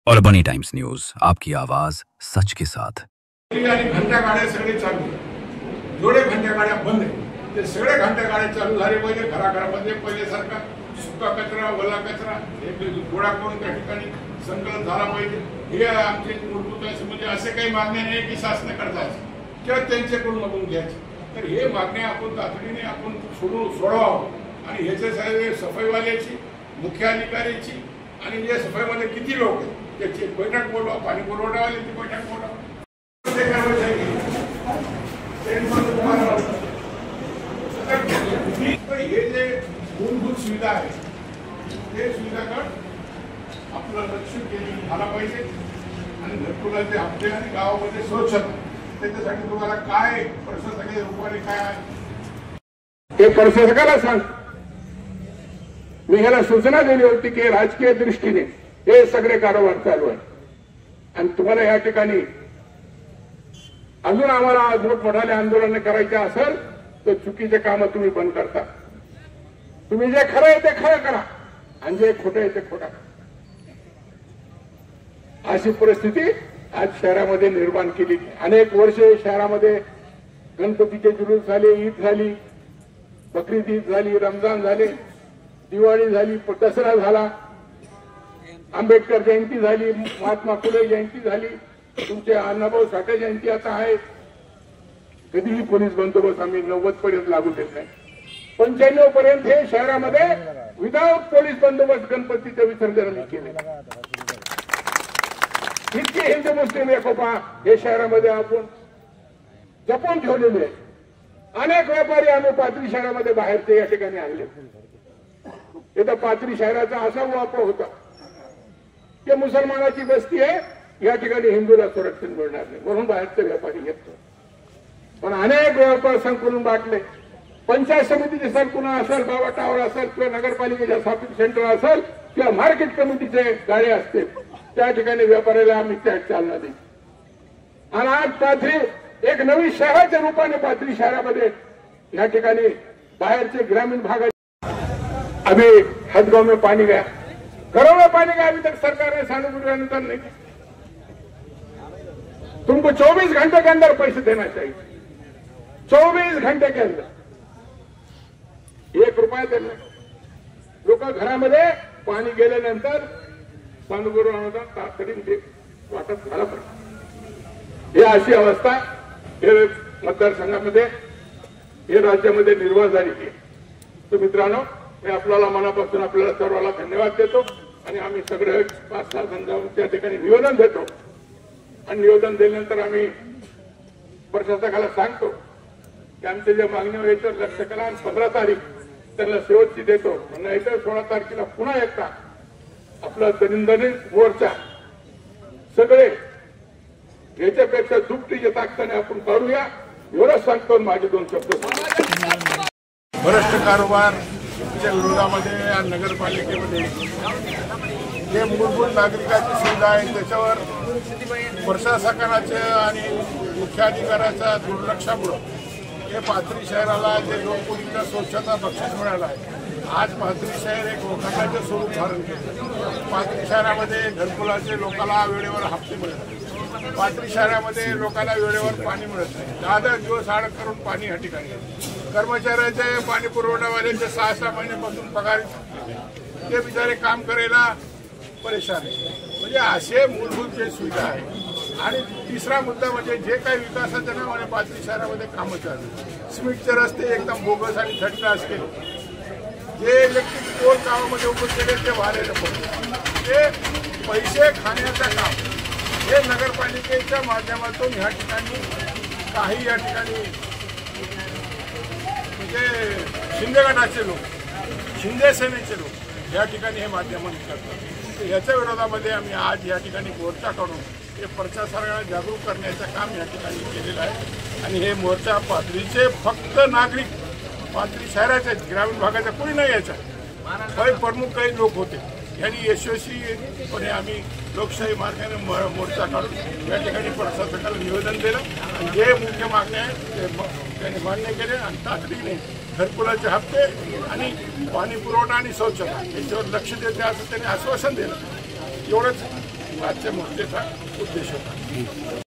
और बनी times news, आपकी आवाज सच के साथ। घंटा गाड्या सगळे चालू, जेवढे घंटा गाड्या बंद आहे ते सगळे घंटा गाड्या चालू झाले पाहिजे। घराघरामध्ये पहिल्यासारखा सुका कचरा वला कचरा गोळा करून त्या ठिकाणी संकलन झाला पाहिजे। हे आमचे मूलभूत म्हणजे असे काही मागण्या नाही की शासनाकडे जायचं किंवा त्यांच्याकडून मागून घ्यायचं, तर हे मागण्या आपण तातडीने आपण सोडवावं। आणि ह्याच्या सफाईवाल्याची, मुख्य अधिकाऱ्याची आणि जे सफाईमध्ये किती लोक आहेत त्याची बैठक बोलवा, पाणी पुरवठावाल्याची बैठक बोलवा, हे जे मूलभूत सुविधा आहे ते सुविधाकडे आपलं लक्ष केंद्रित झाला पाहिजे। आणि घरकुलाचे हप्ते आणि गावामध्ये स्वच्छता, त्याच्यासाठी तुम्हाला काय प्रशासकीय रूपाने काय आहे हे प्रशासकाला सांग। मी ह्याला सूचना दिली होती की राजकीय दृष्टीने हे सगळे कारभार चालू आहे आणि तुम्हाला या ठिकाणी अजून आम्हाला मोठमोठाले आंदोलन करायचे असेल तर चुकीचे काम तुम्ही बंद करता। तुम्ही जे खरं आहे ते खरं करा आणि जे खोटं आहे ते खोटं करा। अशी परिस्थिती आज शहरामध्ये निर्माण केली। अनेक वर्षे शहरामध्ये गणपतीचे जुलूस झाले, ईद झाली, बकरीद ईद झाली, रमजान झाले, दिवाळी झाली, दसरा झाला, आंबेडकर जयंती झाली, महात्मा फुले जयंती झाली, तुमचे अण्णाभाऊ साठे जयंती आता आहे। कधीही पोलीस बंदोबस्त आम्ही 90 पर्यंत लागू देत नाही। 95 पर्यंत हे शहरामध्ये विदाउट पोलीस बंदोबस्त गणपतीचे विसर्जन केले। इतके हिंदू मुस्लिम एकोपा हे शहरामध्ये आपण जपून ठेवलेले आहे। अनेक व्यापारी आम्ही पाथरी शहरामध्ये बाहेरचे या ठिकाणी आणले। इथं पाथरी शहराचा असा वापर होता की मुसलमानाची वस्ती आहे, या ठिकाणी हिंदूला संरक्षण मिळणार नाही म्हणून बाहेरचे व्यापारी येतो। पण अनेक व्यापार संकुलन बाटले, पंचायत समितीचे संकुलन असेल, बाबा टावर असेल किंवा नगरपालिकेच्या शॉपिंग सेंटर असेल किंवा मार्केट कमिटीचे गाडे असते, त्या ठिकाणी व्यापाऱ्याला आम्ही त्या चालना देऊ। आणि आज पाथरी एक नवीन शहराच्या रूपाने पाथरी शहरामध्ये या ठिकाणी बाहेरचे ग्रामीण भागात अभी हदगांव में पानी गया, घरों में पानी गया, अभी तक सरकार ने सानुकूल अनुदान नहीं। तुमको 24 घंटे के अंदर पैसे देना चाहिए, 24 घंटे के अंदर 1 रुपया देना। लोक घरामध्ये पाणी गेल्यानंतर सानुकूल अनुदान तातडीने वाटप झालं पाहिजे। ही अशी अवस्था हे मतदारसंघामध्ये हे राज्यामध्ये निर्माण झाली आहे। तर मित्रांनो, मी आपल्याला मनापासून आपल्याला सर्वांना धन्यवाद देतो आणि आम्ही सगळे 5-6 जण जाऊन त्या ठिकाणी निवेदन देतो आणि निवेदन दिल्यानंतर आम्ही प्रशासकाला सांगतो की आमच्या ज्या मागण्या याच्यावर लक्ष करा आणि 15 तारीख त्यांना शेवटची देतो। नाहीतर 16 तारखेला पुन्हा एकदा आपला दैनंदिन मोर्चा सगळे याच्यापेक्षा दुपटीच्या ताकदीने आपण काढूया, एवढंच सांगतो। माझे 2 शब्द भ्रष्ट कारभार च्या विरोधामध्ये आणि नगरपालिकेमध्ये जे मूलभूत नागरिकांची सुविधा आहे त्याच्यावर प्रशासकाचे आणि मुख्य अधिकाऱ्याच्या दुर्लक्षामुळे हे पाथरी शहराला जे लोकपूर्वीच्या स्वच्छता बक्षीस मिळालं आहे। आज पाथरी शहर एक लोखंडाचे स्वरूप धारण केले। पाथरी शहरामध्ये घरकुलाचे लोकांना वेळेवर हप्ते मिळत नाही, पाथरी शहरामध्ये लोकांना वेळेवर पाणी मिळत नाही, 10-10 दिवस आड करून पाणी या ठिकाणी, कर्मचाऱ्याचे पाणी पुरवठावाल्यांचे 6-6 महिन्यापासून पगार ते बिचारे काम करायला परेशान आहे। म्हणजे असे मूलभूत जे सुविधा आहे। आणि तिसरा मुद्दा म्हणजे जे काही विकासाच्या नावाने पाथरी शहरामध्ये कामं चालू, सिमेंटचे रस्ते एकदम बोगस आणि थर्ड क्लास केले, जे इलेक्ट्रिक पोल गावामध्ये उभे केले ते व्हायला नको, ते पैसे खाण्याचं काम हे नगरपालिकेच्या माध्यमातून ह्या ठिकाणी काही या ठिकाणी म्हणजे शिंदे गटाचे लोक, शिंदे सेनेचे लोक या ठिकाणी हे माध्यमातून करतात। याच्या विरोधामध्ये आम्ही आज या ठिकाणी मोर्चा काढून हे प्रशासनाला जागरूक करण्याचं काम या ठिकाणी केलेलं आहे। आणि हे मोर्चा पाथरीचे फक्त नागरिक, पाथरी शहराचे ग्रामीण भागाचा कोणी नाही यायचा, काही प्रमुख काही लोक होते, यांनी यशस्वीपणे आम्ही लोकशाही मार्गाने मोर्चा काढून या ठिकाणी प्रशासकाला निवेदन दिलं आणि जे मुख्य मागण्या आहेत ते त्यांनी मान्य केले आणि तातडीने घरकुलाचे हप्ते आणि पाणी पुरवठा आणि शौचालय याच्यावर लक्ष देते असं त्यांनी आश्वासन दिलं। एवढंच आजच्या मोर्चेचा उद्देश होता.